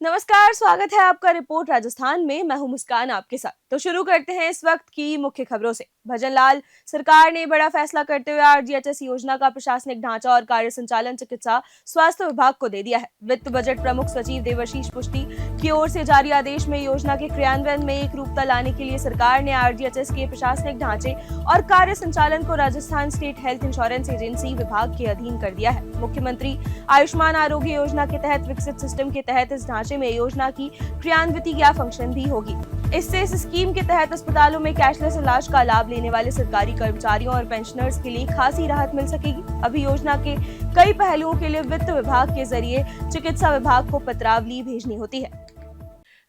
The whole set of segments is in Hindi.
नमस्कार, स्वागत है आपका रिपोर्ट राजस्थान में। मैं हूं मुस्कान आपके साथ। तो शुरू करते हैं इस वक्त की मुख्य खबरों से। भजनलाल, सरकार ने बड़ा फैसला करते हुए आरजीएचएस योजना का प्रशासनिक ढांचा और कार्य संचालन चिकित्सा स्वास्थ्य विभाग को दे दिया है। वित्त बजट प्रमुख सचिव देवाशीष पुष्टि की ओर से जारी आदेश में योजना के क्रियान्वयन में एक रूपता लाने के लिए सरकार ने आरजीएचएस के प्रशासनिक ढांचे और कार्य संचालन को Rajasthan state health insurance agency विभाग के अधीन कर दिया है। मुख्यमंत्री आयुष्मान आरोग्य योजना के तहत विकसित सिस्टम के तहत इस ढांचे में योजना की क्रियान्विति या फंक्शन भी होगी। इससे इस स्कीम के तहत अस्पतालों में कैशलेस इलाज का लाभ लेने वाले सरकारी कर्मचारियों और पेंशनर्स के लिए खासी राहत मिल सकेगी। अभी योजना के कई पहलुओं के लिए वित्त विभाग के जरिए चिकित्सा विभाग को पत्रावली भेजनी होती है।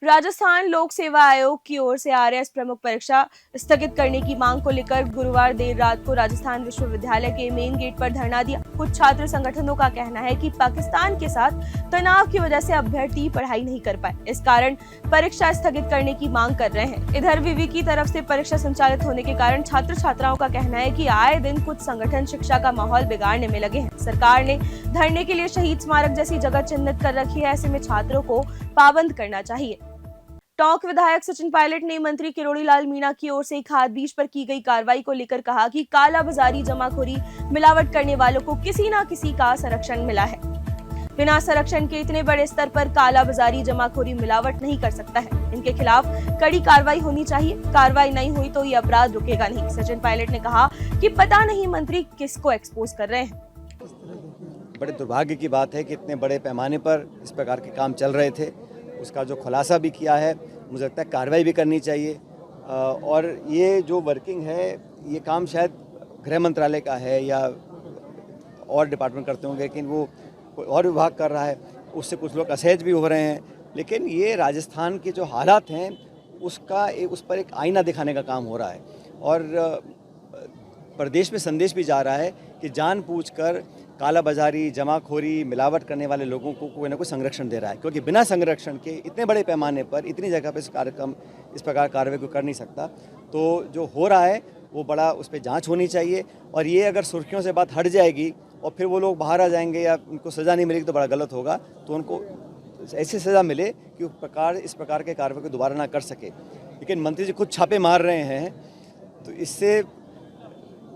राजस्थान लोक सेवा आयोग की ओर से आरएएस प्रमुख परीक्षा स्थगित करने की मांग को लेकर गुरुवार देर रात को राजस्थान विश्वविद्यालय के मेन गेट पर धरना दिया। कुछ छात्र संगठनों का कहना है कि पाकिस्तान के साथ तनाव की वजह से अभ्यर्थी पढ़ाई नहीं कर पाए, इस कारण परीक्षा स्थगित करने की मांग कर रहे हैं। इधर विवि की तरफ से परीक्षा संचालित होने के कारण छात्र छात्राओं का कहना है कि आए दिन कुछ संगठन शिक्षा का माहौल बिगाड़ने में लगे हैं। सरकार ने धरने के लिए शहीद स्मारक जैसी जगह चिन्हित कर रखी है, ऐसे में छात्रों को पाबंद करना चाहिए। टोंक विधायक सचिन पायलट ने मंत्री किरोड़ी लाल मीणा की ओर से खाद बीज पर की गई कार्रवाई को लेकर कहा कि काला बाजारी, जमाखोरी, मिलावट करने वालों को किसी न किसी का संरक्षण मिला है। बिना संरक्षण के इतने बड़े स्तर पर काला बाजारी, जमाखोरी, मिलावट नहीं कर सकता है। इनके खिलाफ कड़ी कार्रवाई होनी चाहिए। कार्रवाई नहीं हुई तो ये अपराध रुकेगा नहीं। सचिन पायलट ने कहा कि पता नहीं मंत्री किसको एक्सपोज कर रहे हैं। बड़े दुर्भाग्य की बात है कि इतने बड़े पैमाने पर इस प्रकार के काम चल रहे थे। उसका जो खुलासा भी किया है, मुझे लगता है कार्रवाई भी करनी चाहिए। और ये जो वर्किंग है, ये काम शायद गृह मंत्रालय का है या और डिपार्टमेंट करते होंगे, लेकिन वो कोई और विभाग कर रहा है। उससे कुछ लोग असहज भी हो रहे हैं। लेकिन ये राजस्थान के जो हालात हैं उस पर एक आईना दिखाने का काम हो रहा है। और प्रदेश में संदेश भी जा रहा है कि जानबूझकर काला बाजारी, जमाखोरी, मिलावट करने वाले लोगों को कोई ना कोई संरक्षण दे रहा है, क्योंकि बिना संरक्षण के इतने बड़े पैमाने पर इतनी जगह पर इस प्रकार कार्रवाई को कर नहीं सकता। तो जो हो रहा है वो बड़ा उस पर जांच होनी चाहिए। और ये अगर सुर्खियों से बात हट जाएगी और फिर वो लोग बाहर आ जाएंगे या उनको सज़ा नहीं मिलेगी तो बड़ा गलत होगा। तो उनको ऐसी सज़ा मिले कि इस प्रकार के कार्रवाई को दोबारा ना कर सके। लेकिन मंत्री जी खुद छापे मार रहे हैं, तो इससे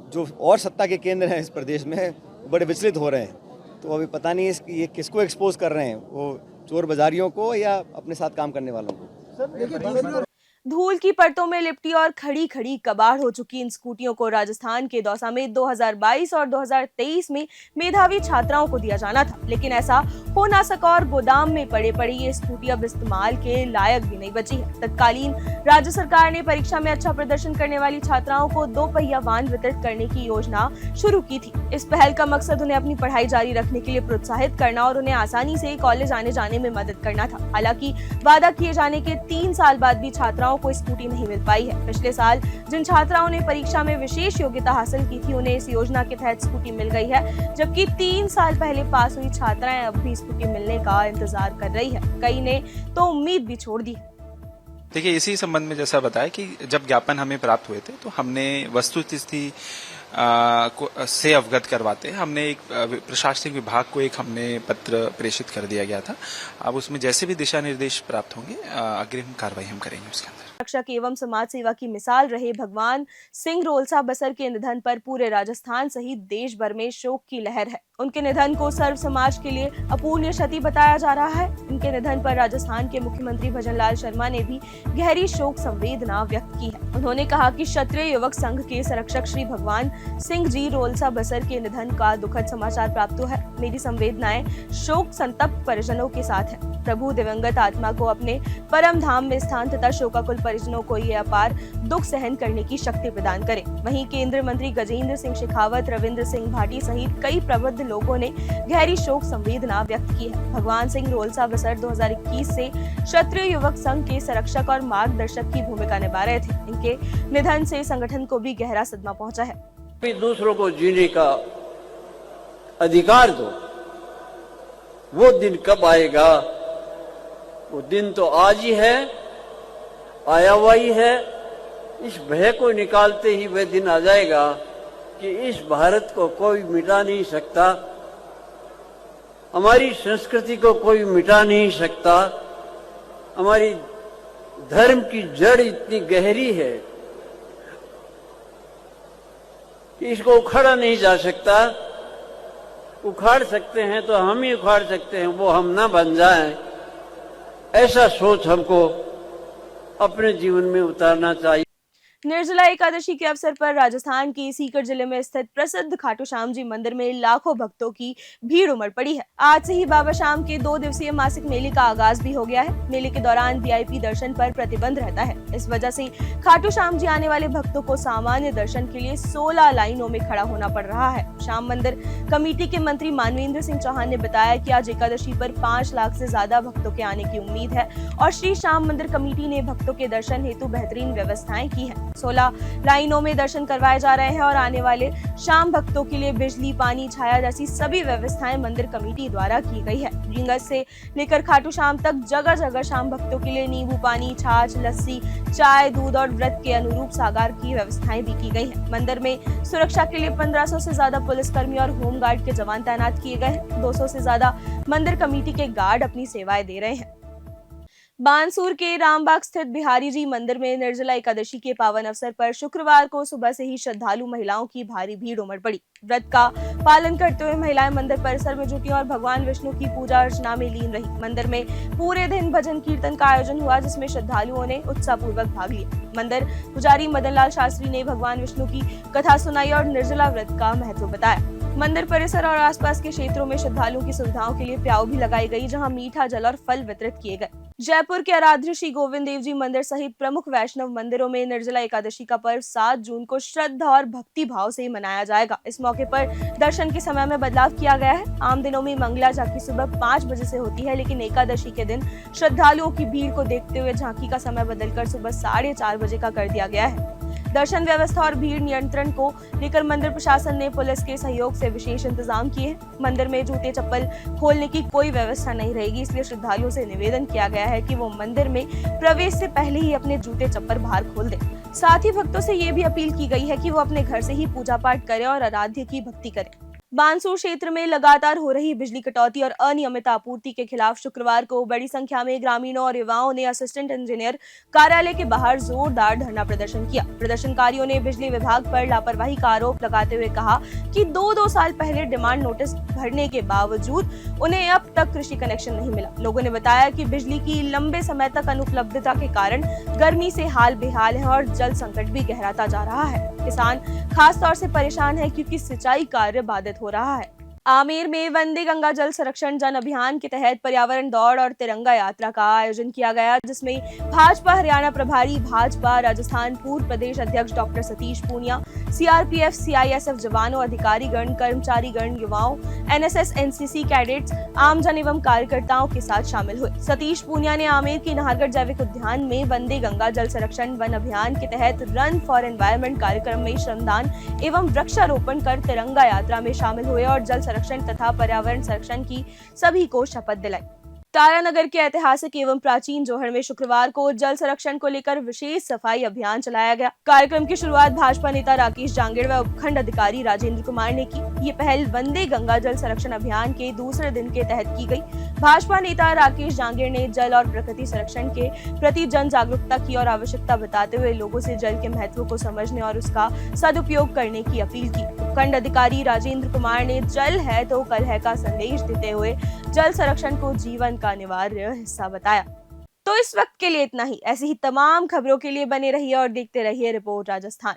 जो और सत्ता के केंद्र हैं इस प्रदेश में बड़े विचलित हो रहे हैं। तो अभी पता नहीं ये किसको एक्सपोज कर रहे हैं, वो चोर बाजारियों को या अपने साथ काम करने वालों को। धूल की परतों में लिपटी और खड़ी खड़ी कबाड़ हो चुकी इन स्कूटियों को राजस्थान के दौसा में 2022 और 2023 में मेधावी छात्राओं को दिया जाना था, लेकिन ऐसा हो ना सका और गोदाम में पड़ी ये स्कूटी अब इस्तेमाल के लायक भी नहीं बची है। तत्कालीन राज्य सरकार ने परीक्षा में अच्छा प्रदर्शन करने वाली छात्राओं को 2 पहिया वाहन वितरित करने की योजना शुरू की थी। इस पहल का मकसद उन्हें अपनी पढ़ाई जारी रखने के लिए प्रोत्साहित करना और उन्हें आसानी से कॉलेज आने जाने में मदद करना था। हालांकि वादा किए जाने के 3 साल बाद भी छात्राओं को स्कूटी नहीं मिल पाई है। पिछले साल जिन छात्राओं ने परीक्षा में विशेष योग्यता हासिल की थी, उन्हें इस योजना के तहत स्कूटी मिल गई है, जबकि 3 साल पहले पास हुई छात्राएं अब भी स्कूटी मिलने का इंतजार कर रही है। कई ने तो उम्मीद भी छोड़ दी। देखिए, इसी संबंध में जैसा बताया कि जब ज्ञापन हमें प्राप्त हुए थे तो हमने वस्तुस्थिति से अवगत करवाते हमने एक प्रशासनिक विभाग को हमने पत्र प्रेषित कर दिया गया था। अब उसमें जैसे भी दिशा निर्देश प्राप्त होंगे अग्रिम कार्रवाई हम करेंगे उसके अंदर। रक्षक एवं समाज सेवा की मिसाल रहे भगवान सिंह रोलसा बसर के निधन पर पूरे राजस्थान सहित देश भर में शोक की लहर है। उनके निधन को सर्व समाज के लिए अपूर्णीय क्षति बताया जा रहा है। इनके निधन पर राजस्थान के मुख्यमंत्री भजनलाल शर्मा ने भी गहरी शोक संवेदना व्यक्त की है। उन्होंने कहा कि क्षत्रिय युवक संघ के संरक्षक श्री भगवान सिंह जी रोलसा बसर के निधन का दुखद समाचार प्राप्त हुआ है। मेरी संवेदनाएं शोक संतप्त परिजनों के साथ है। प्रभु दिवंगत आत्मा को अपने परम धाम में स्थान तथा शोकाकुल परिजनों को ये अपार दुख सहन करने की शक्ति प्रदान करे। वहीं केंद्रीय मंत्री गजेंद्र सिंह शेखावत, रविंद्र सिंह भाटी सहित कई प्रबुद्ध लोगों ने गहरी शोक संवेदना व्यक्त की है। भगवान सिंह रोलसा बसर 2021 से क्षत्रिय युवक संघ के संरक्षक और मार्गदर्शक की भूमिका निभा रहे थे। इनके निधन से संगठन को भी गहरा सदमा पहुंचा है। दूसरों को जीने का अधिकार दो, वो दिन कब आएगा? वो दिन तो आज ही है, आया हुआ ही है। इस भय को निकालते ही वह दिन आ जाएगा कि इस भारत को कोई मिटा नहीं सकता, हमारी संस्कृति को कोई मिटा नहीं सकता, हमारी धर्म की जड़ इतनी गहरी है कि इसको उखाड़ा नहीं जा सकता। उखाड़ सकते हैं तो हम ही उखाड़ सकते हैं, वो हम ना बन जाएं, ऐसा सोच हमको अपने जीवन में उतारना चाहिए। निर्जला एकादशी के अवसर पर राजस्थान के सीकर जिले में स्थित प्रसिद्ध खाटू श्याम जी मंदिर में लाखों भक्तों की भीड़ उमड़ पड़ी है। आज से ही बाबा श्याम के 2 दिवसीय मासिक मेले का आगाज भी हो गया है। मेले के दौरान वीआईपी दर्शन पर प्रतिबंध रहता है। इस वजह से खाटू श्याम जी आने वाले भक्तों को सामान्य दर्शन के लिए 16 लाइनों में खड़ा होना पड़ रहा है। श्याम मंदिर कमेटी के मंत्री मानवेंद्र सिंह चौहान ने बताया कि आज एकादशी पर 5 लाख से ज्यादा भक्तों के आने की उम्मीद है और श्री श्याम मंदिर कमेटी ने भक्तों के दर्शन हेतु बेहतरीन व्यवस्थाएं की है। 16 लाइनों में दर्शन करवाए जा रहे हैं और आने वाले शाम भक्तों के लिए बिजली, पानी, छाया जैसी सभी व्यवस्थाएं मंदिर कमेटी द्वारा की गई है। रींगस से लेकर खाटू श्याम तक जगह जगह शाम भक्तों के लिए नींबू पानी, छाछ, लस्सी, चाय, दूध और व्रत के अनुरूप सागार की व्यवस्थाएं भी की गई है। मंदिर में सुरक्षा के लिए 1500 से ज्यादा पुलिसकर्मी और होमगार्ड के जवान तैनात किए गए हैं। 200 से ज्यादा मंदिर कमेटी के गार्ड अपनी सेवाएं दे रहे हैं। बानसूर के रामबाग स्थित बिहारी जी मंदिर में निर्जला एकादशी के पावन अवसर पर शुक्रवार को सुबह से ही श्रद्धालु महिलाओं की भारी भीड़ उमड़ पड़ी। व्रत का पालन करते हुए महिलाएं मंदिर परिसर में जुटी और भगवान विष्णु की पूजा अर्चना में लीन रही। मंदिर में पूरे दिन भजन कीर्तन का आयोजन हुआ, जिसमें श्रद्धालुओं ने उत्साहपूर्वक भाग लिया। मंदिर पुजारी मदन लाल शास्त्री ने भगवान विष्णु की कथा सुनाई और निर्जला व्रत का महत्व बताया। मंदिर परिसर और आसपास के क्षेत्रों में श्रद्धालुओं की सुविधाओं के लिए प्याऊ भी लगाई गई, जहां मीठा जल और फल वितरित किए गए। जयपुर के आराध्य श्री गोविंद देव जी मंदिर सहित प्रमुख वैष्णव मंदिरों में निर्जला एकादशी का पर्व 7 जून को श्रद्धा और भक्ति भाव से मनाया जाएगा। इस मौके पर दर्शन के समय में बदलाव किया गया है। आम दिनों में मंगला झांकी सुबह 5 बजे से होती है, लेकिन एकादशी के दिन श्रद्धालुओं की भीड़ को देखते हुए झांकी का समय बदलकर सुबह 4:30 बजे का कर दिया गया है। दर्शन व्यवस्था और भीड़ नियंत्रण को लेकर मंदिर प्रशासन ने पुलिस के सहयोग से विशेष इंतजाम किए हैं। मंदिर में जूते चप्पल खोलने की कोई व्यवस्था नहीं रहेगी, इसलिए श्रद्धालुओं से निवेदन किया गया है कि वो मंदिर में प्रवेश से पहले ही अपने जूते चप्पल बाहर खोल दें। साथ ही भक्तों से ये भी अपील की गई है कि वो अपने घर से ही पूजा पाठ करें और आराध्य की भक्ति करें। बानसूर क्षेत्र में लगातार हो रही बिजली कटौती और अनियमित आपूर्ति के खिलाफ शुक्रवार को बड़ी संख्या में ग्रामीणों और युवाओं ने असिस्टेंट इंजीनियर कार्यालय के बाहर जोरदार धरना प्रदर्शन किया। प्रदर्शनकारियों ने बिजली विभाग पर लापरवाही का आरोप लगाते हुए कहा कि 2 साल पहले डिमांड नोटिस भरने के बावजूद उन्हें अब तक कृषि कनेक्शन नहीं मिला। लोगों ने बताया कि बिजली की लंबे समय तक अनुपलब्धता के कारण गर्मी से हाल बेहाल है और जल संकट भी गहराता जा रहा है। किसान खास तौर से परेशान है क्योंकि सिंचाई कार्य बाधित हो रहा है। आमेर में वंदे गंगा जल संरक्षण जन अभियान के तहत पर्यावरण दौड़ और तिरंगा यात्रा का आयोजन किया गया, जिसमें भाजपा हरियाणा प्रभारी, भाजपा राजस्थान पूर्व प्रदेश अध्यक्ष doctor Satish Poonia, CRPF, CISF जवानों, अधिकारीगण, कर्मचारीगण, युवाओं, एनएसएस, एनसीसी कैडेट्स, आमजन एवं कार्यकर्ताओं के साथ शामिल हुए। सतीश पूनिया ने आमेर के नाहरगढ़ जैविक उद्यान में वंदे गंगा जल संरक्षण वन अभियान के तहत रन फॉर एनवायरमेंट कार्यक्रम में श्रमदान एवं वृक्षारोपण कर तिरंगा यात्रा में शामिल हुए और जल संरक्षण तथा पर्यावरण संरक्षण की सभी को शपथ दिलाई। तारानगर के ऐतिहासिक एवं प्राचीन जोहड़ में शुक्रवार को जल संरक्षण को लेकर विशेष सफाई अभियान चलाया गया। कार्यक्रम की शुरुआत भाजपा नेता राकेश जांगेड़ व उपखंड अधिकारी राजेंद्र कुमार ने की। ये पहल वंदे गंगा जल संरक्षण अभियान के दूसरे दिन के तहत की गई। भाजपा नेता राकेश जांगेड़ ने जल और प्रकृति संरक्षण के प्रति जन जागरूकता की और आवश्यकता बताते हुए लोगों से जल के महत्व को समझने और उसका सदुपयोग करने की अपील की। उपखंड अधिकारी राजेंद्र कुमार ने जल है तो कल है का संदेश देते हुए जल संरक्षण को जीवन का अनिवार्य हिस्सा बताया। तो इस वक्त के लिए इतना ही। ऐसी ही तमाम खबरों के लिए बने रहिए और देखते रहिए रिपोर्ट राजस्थान।